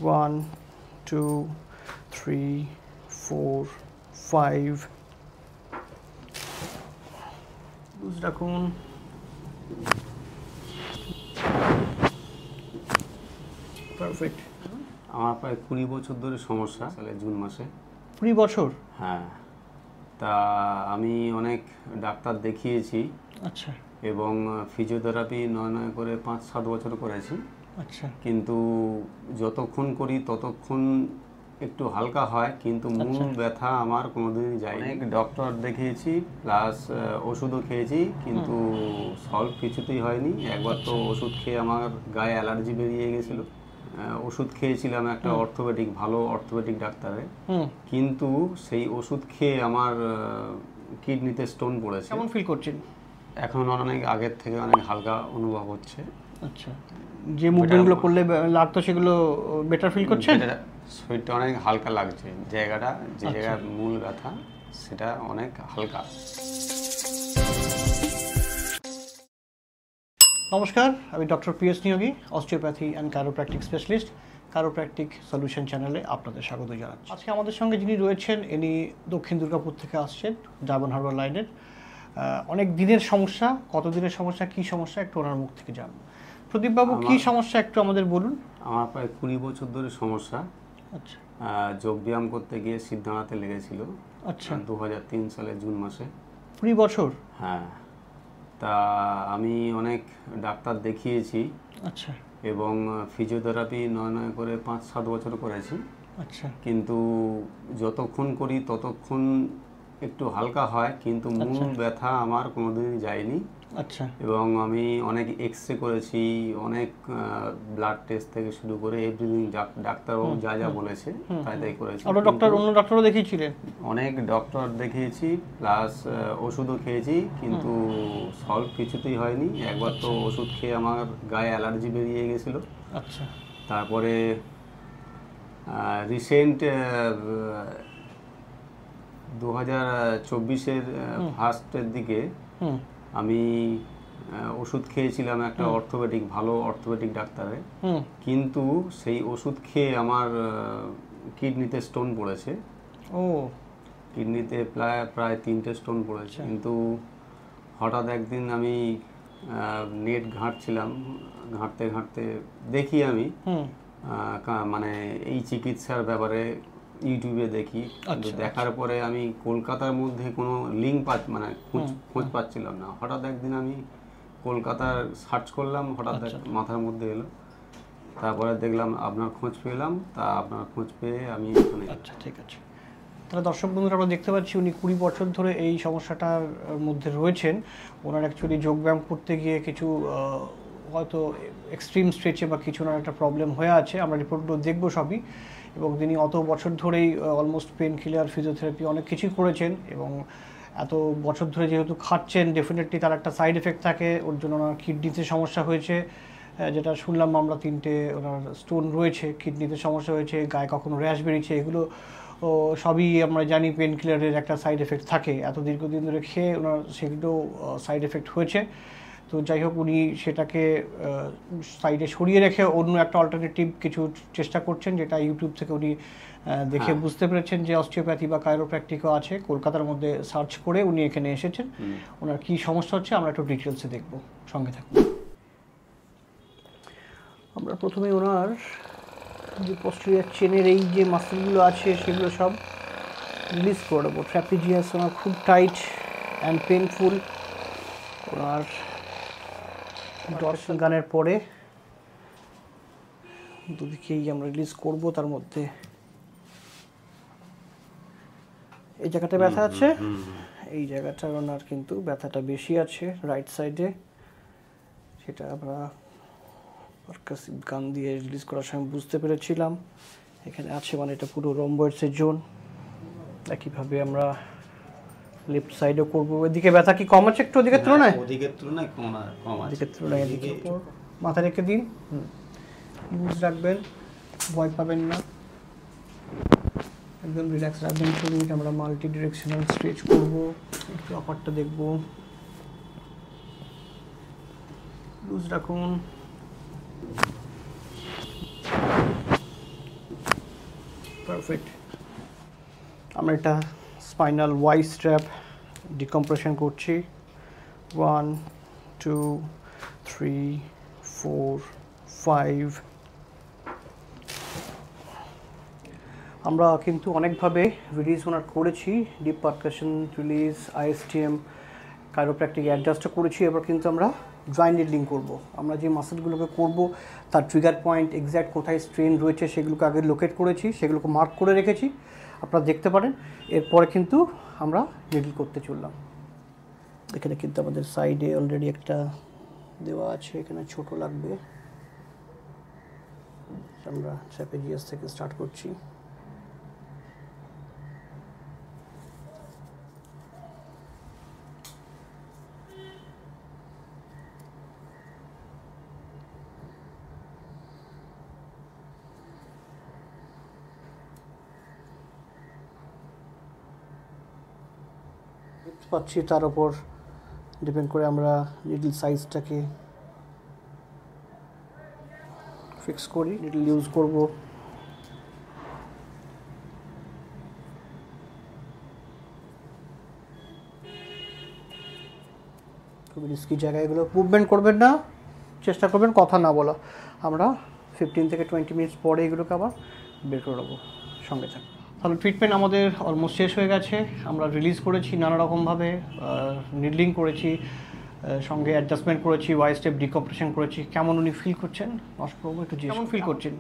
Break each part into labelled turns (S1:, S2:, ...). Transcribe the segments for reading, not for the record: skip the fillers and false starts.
S1: 1 2 3 4 5 loose রাখুন। Perfect.
S2: আমার প্রায় 20 বছর ধরে সমস্যা, সালে জুন মাসে।
S1: 20 বছর?
S2: হ্যাঁ, তা আমি অনেক ডাক্তার দেখিয়েছি।
S1: আচ্ছা।
S2: এবং ফিজিওথেরাপি নয় করে 5-7 বছর করেছি।
S1: আচ্ছা।
S2: কিন্তু যতক্ষণ করি ততক্ষণ একটু হালকা হয়, কিন্তু মূল ব্যথা আমার কোনোদিনই যায়নি। অনেক ডক্টর দেখিয়েছি, প্লাস ওষুধও খেয়েছি, কিন্তু সলভ কিছুতেই হয়নি। একবার তো ওষুধ খেয়ে আমার গায়ে অ্যালার্জি বেরিয়ে গেছিলো। ওষুধ খেয়েছিলাম একটা অর্থোপেডিক, ভালো অর্থোপেডিক ডাক্তারের, কিন্তু সেই ওষুধ খেয়ে আমার কিডনিতে স্টোন পড়েছে।
S1: কেমন ফিল করছেন
S2: এখন? অনেক আগের থেকে অনেক হালকা অনুভব হচ্ছে।
S1: আচ্ছা, যে মুভমেন্টগুলো করলে লাগতো সেগুলো বেটার ফিল করছেন?
S2: শরীরটা অনেক হালকা লাগছে, জায়গাটা যে জায়গায় মূল ব্যথা সেটা অনেক হালকা।
S1: নমস্কার, আমি doctor P S Niyogi, osteopathy and chiropractic specialist. Chiropractic solution চ্যানেলে আপনাদের স্বাগত জানাচ্ছি। আজকে আমাদের সঙ্গে যিনি রয়েছেন, ইনি দক্ষিণ দুর্গাপুর থেকে আসছেন, ডায়মন্ড হারবার লাইনের। অনেক দিনের সমস্যা, কত দিনের সমস্যা, কী সমস্যা, একটু ওনার মুখ থেকে জানবো। প্রদীপবাবু, কী সমস্যা একটু আমাদের বলুন।
S2: আমার প্রায় 20 বছর ধরে সমস্যা।
S1: আচ্ছা।
S2: যোগব্যায়াম করতে গিয়ে সিদ্ধানাতে লেগেছিল। আচ্ছা। 2003 সালে জুন মাসে।
S1: 20 বছর?
S2: হ্যাঁ, তা আমি অনেক ডাক্তার দেখিয়েছি। আচ্ছা। এবং ফিজিওথেরাপি নয় করে 5-7 বছর করেছি। আচ্ছা। কিন্তু যতক্ষণ করি ততক্ষণ একটু হালকা হয়, কিন্তু মূল ব্যথা আমার কোনোদিনই যায়নি। আচ্ছা। এবং আমি অনেক এক্সরে করেছি, অনেক ব্লাড টেস্ট থেকে শুরু করে এভরিথিং, ডাক্তারবাবু যা যা বলেছে তাই করেছি।
S1: অন্য ডক্টরও দেখিয়েছিলেন?
S2: অনেক ডক্টর দেখিয়েছি, প্লাস ওষুধও খেয়েছি, কিন্তু সলভ কিছুতেই হয়নি। একবার তো ওষুধ খেয়ে আমার গায়ে অ্যালার্জি বেরিয়ে গেছিলো। আচ্ছা। তারপরে রিসেন্ট 2024-এর ফার্স্টের দিকে আমি ওষুধ খেয়েছিলাম একটা অর্থোপেডিক, ভালো অর্থোপেডিক ডাক্তারের, কিন্তু সেই ওষুধ খেয়ে আমার কিডনিতে স্টোন পড়েছে। ও, কিডনিতে প্রায় 3টে স্টোন পড়েছে। কিন্তু হঠাৎ একদিন আমি নেট ঘাঁটছিলাম, ঘাঁটতে দেখি আমি মানে এই চিকিৎসার ব্যাপারে ইউটিউবে দেখি। দেখার পরে আমি কলকাতার মধ্যে কোনো লিঙ্ক খোঁজ পাচ্ছিলাম না। হঠাৎ একদিন আমি কলকাতার সার্চ করলাম, হঠাৎ মাথার মধ্যে এলো। তারপরে দেখলাম আপনার খোঁজ পেলাম, তা আপনার খোঁজ পেয়ে আমি এখানে।
S1: আচ্ছা, ঠিক আছে। তাহলে দর্শক বন্ধুরা, আমরা দেখতে পাচ্ছি উনি 20 বছর ধরে এই সমস্যাটার মধ্যে রয়েছেন। ওনার অ্যাকচুয়ালি যোগব্যায়াম করতে গিয়ে কিছু হয়তো এক্সট্রিম স্ট্রেচে বা কিছু না একটা প্রবলেম হয়ে আছে। আমরা রিপোর্টগুলো দেখবো সবই। এবং তিনি অত বছর ধরেই অলমোস্ট পেন কিলার, ফিজিওথেরাপি অনেক কিছুই করেছেন, এবং এত বছর ধরে যেহেতু খাচ্ছেন, ডেফিনেটলি তার একটা সাইড এফেক্ট থাকে। ওর জন্য ওনার কিডনিতে সমস্যা হয়েছে, যেটা শুনলাম আমরা 3টে ওনার স্টোন রয়েছে, কিডনিতে সমস্যা হয়েছে, গায়ে কখনো র্যাশ বেরিয়েছে। এগুলো সবই আমরা জানি পেন কিলারের একটা সাইড এফেক্ট থাকে। এত দীর্ঘদিন ধরে খেয়ে ওনার সেগুলো সাইড এফেক্ট হয়েছে। তো যাই হোক, উনি সেটাকে সাইডে সরিয়ে রেখে অন্য একটা অল্টারনেটিভ কিছু চেষ্টা করছেন, যেটা ইউটিউব থেকে উনি দেখে বুঝতে পেরেছেন যে অস্টিওপ্যাথি বা কাইরোপ্র্যাকটিকও আছে। কলকাতার মধ্যে সার্চ করে উনি এখানে এসেছেন। ওনার কী সমস্যা হচ্ছে আমরা একটু ডিটেলসে দেখব, সঙ্গে থাকুন। আমরা প্রথমে ওনার যে পস্টেরিয়র চেনের এই যে মাসেলগুলো আছে সেগুলো সব রিলিজ করে দেবো। ট্র্যাপিজিয়াস ওনার খুব tight and painful. Owner dorsal গানের পরে দুদিকেই আমরা রিলিজ করব। তার মধ্যে এই জায়গাটা ব্যথা আছে, এই জায়গাটার ওনার কিন্তু ব্যথাটা বেশি আছে রাইট সাইডে। সেটা আমরা পারকাসিভ গান দিয়ে রিলিজ করার সময় বুঝতে পেরেছিলাম এখানে আছে, মানে এটা পুরো রম্বয়েডসের জোন। একইভাবে আমরা লেফট সাইডও করবো। এদিকে ব্যথা কি কম আছে একটু ওদিকের তুলনায়?
S2: ওদিকের তুলনায় কম আছে।
S1: ওদিকের তুলনায় এদিকে মাথা রেখে দিন, লুজ রাখবেন, ভয় পাবেন না, একদম রিল্যাক্স রাখবেন। 2 মিনিট আমরা মাল্টি ডিরেকশনাল স্ট্রেচ করবো। একটু আপারটা দেখবো, লুজ রাখুন। পারফেক্ট। আমরা এটা স্পাইনাল ওয়াই স্ট্র্যাপ ডিকম্প্রেশন করছি। 1 2 3 4 5। আমরা কিন্তু অনেকভাবে রিলিজ ওনার করেছি, ডিপ পারকাশন রিলিজ, আইএসটিএম, কাইরোপ্র্যাকটিক অ্যাডজাস্টও করেছি। এবার কিন্তু আমরা জয়েন্ট নিডলিং করব। আমরা যে মাসেলগুলোকে করব তার ট্রিগার পয়েন্ট এক্স্যাক্ট কোথায় স্ট্রেন রয়েছে সেগুলোকে আগে লোকেট করেছি, সেগুলোকে মার্ক করে রেখেছি, আপনারা দেখতে পারেন। এরপরে কিন্তু আমরা নিডল করতে চললাম। এখানে কিন্তু আমাদের সাইডে অলরেডি একটা দেওয়া আছে, এখানে ছোট লাগবে। আমরা ট্র্যাপেজিয়াস থেকে স্টার্ট করছি। পাচ্ছি, তার উপর ডিপেন্ড করে আমরা নিডল সাইজটাকে ফিক্স করি। নিডল ইউজ করব খুবই রিস্কি জায়গায়, এগুলো মুভমেন্ট করবেন না, চেষ্টা করবেন কথা না বলা। আমরা 15 থেকে 20 মিনিটস পরে এগুলোকে আবার বের করে নেবো, সঙ্গে থাকবে। তাহলে ট্রিটমেন্ট আমাদের অলমোস্ট শেষ হয়ে গেছে। আমরা রিলিজ করেছি নানা রকমভাবে, নিডলিং করেছি, সঙ্গে অ্যাডজাস্টমেন্ট করেছি, ওয়াই স্টেপ ডিকম্প্রেশন করেছি। কেমন উনি ফিল করছেন নস্টপ্রভু একটু কেমন ফিল করছেন?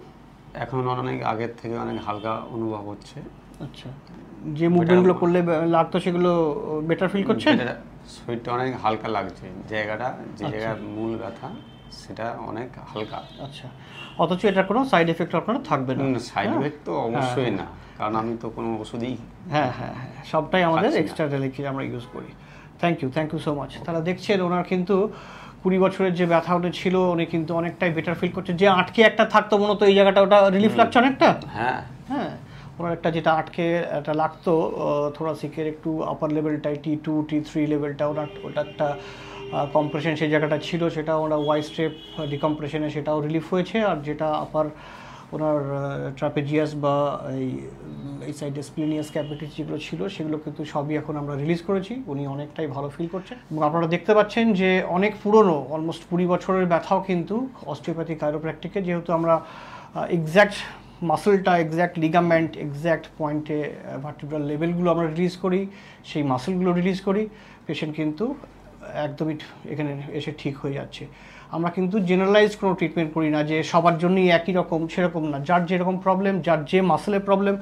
S2: এখন অনেক আগের থেকে অনেক হালকা অনুভব হচ্ছে।
S1: আচ্ছা, যে মুভমেন্টগুলো করলে লাগতো সেগুলো বেটার ফিল করছেন?
S2: শরীরটা অনেক হালকা লাগছে, জায়গাটা যে জায়গায় মূল ব্যথা সেটা অনেক হালকা।
S1: আচ্ছা, অথচ এটার কোনো সাইড এফেক্ট আপনার থাকবে না?
S2: সাইড এফেক্ট তো অবশ্যই না, কারণ আমি তো কোনো ওষুধই
S1: সবটাই আমাদের এক্সট্রা লিখে আমরা ইউজ করি। Thank you so much. তাহলে দেখছেন ওনার কিন্তু 20 বছরের যে ব্যথা ওটা ছিল, উনি কিন্তু অনেকটাই বেটার ফিল করছে। যে আটকে একটা থাকতো মূলত এই জায়গাটা, ওটা রিলিফ লাগছে অনেকটা। হ্যাঁ, ওনার একটা যেটা আটকে একটা লাগতো থোরাসিকের একটু আপার লেভেলটাই, T2 T3 লেভেলটা, ওটা একটা কম্প্রেশন সেই জায়গাটা ছিল, সেটা ওনার ওয়াই স্ট্রেপ ডিকম্প্রেশনে সেটাও রিলিফ হয়েছে। আর যেটা আপার ওনার ট্রাপেজিয়াস বা এই সাইডে স্প্লিনিয়াস ক্যাভিটিস যেগুলো ছিল সেগুলো কিন্তু সবই এখন আমরা রিলিজ করেছি। উনি অনেকটাই ভালো ফিল করছেন এবং আপনারা দেখতে পাচ্ছেন যে অনেক পুরনো, অলমোস্ট 20 বছরের ব্যথাও কিন্তু অস্টিওপ্যাথি কাইরোপ্র্যাকটিকে, যেহেতু আমরা এক্স্যাক্ট মাসেলটা, এক্স্যাক্ট লিগামেন্ট, এক্স্যাক্ট পয়েন্টে ভার্টিব্রাল লেভেলগুলো আমরা রিলিজ করি, সেই মাসেলগুলো রিলিজ করি, পেশেন্ট কিন্তু একদমই এখানে এসে ঠিক হয়ে যাচ্ছে। আমরা কিন্তু জেনারেলাইজ কোনো ট্রিটমেন্ট করি না যে সবার জন্যই একই রকম, সেরকম না। যার যেরকম প্রবলেম, যার যে মাসেলের প্রবলেম,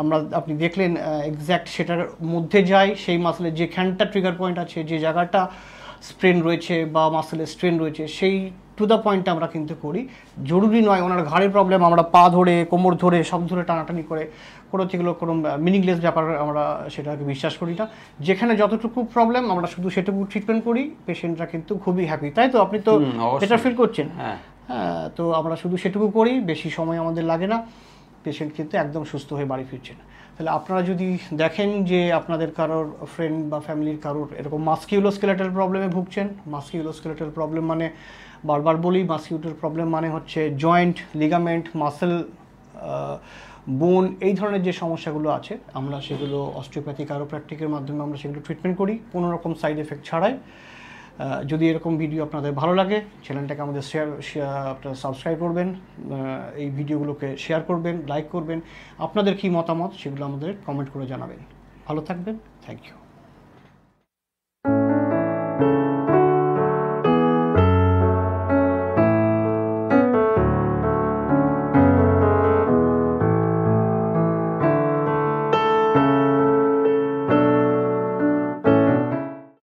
S1: আমরা আপনি দেখলেন এক্স্যাক্ট সেটার মধ্যে যাই, সেই মাসেলের যেখানটা ট্রিগার পয়েন্ট আছে, যে জায়গাটা স্ট্রেন রয়েছে বা মাসেলের স্ট্রেন রয়েছে, সেই টু দ্য পয়েন্টটা আমরা কিন্তু করি। জরুরি নয় ওনার ঘাড়ের প্রবলেম আমরা পা ধরে, কোমর ধরে, সব ধরে টানাটানি করে কোনো যেগুলো কোনো মিনিংলেস ব্যাপার আমরা সেটাকে বিশ্বাস করি না। যেখানে যতটুকু প্রবলেম আমরা শুধু সেটুকু ট্রিটমেন্ট করি, পেশেন্টরা কিন্তু খুবই হ্যাপি। তাই তো? আপনি তো বেটার ফিল করছেন। হ্যাঁ, তো আমরা শুধু সেটুকু করি, বেশি সময় আমাদের লাগে না, পেশেন্ট কিন্তু একদম সুস্থ হয়ে বাড়ি ফিরছেন। তাহলে আপনারা যদি দেখেন যে আপনাদের কারোর ফ্রেন্ড বা ফ্যামিলির কারোর এরকম মাস্কিউলোস্কেলেটাল প্রবলেমে ভুগছেন, মাস্কিউলোস্কেলেটাল প্রবলেম মানে বারবার বলি, মাস্কিউলোস্কেলেটাল প্রবলেম মানে হচ্ছে জয়েন্ট, লিগামেন্ট, মাসেল, বোন, এই ধরনের যে সমস্যাগুলো আছে আমরা সেগুলো অস্টিওপ্যাথি কাইরোপ্র্যাকটিকের মাধ্যমে আমরা সেগুলো ট্রিটমেন্ট করি কোনো রকম সাইড এফেক্ট ছাড়াই। যদি এরকম ভিডিও আপনাদের ভালো লাগে, চ্যানেলটাকে আমাদের আপনারা সাবস্ক্রাইব করবেন, এই ভিডিওগুলোকে শেয়ার করবেন, লাইক করবেন। আপনাদের কী মতামত সেগুলো আমাদের কমেন্ট করে জানাবেন। ভালো থাকবেন, থ্যাংক ইউ।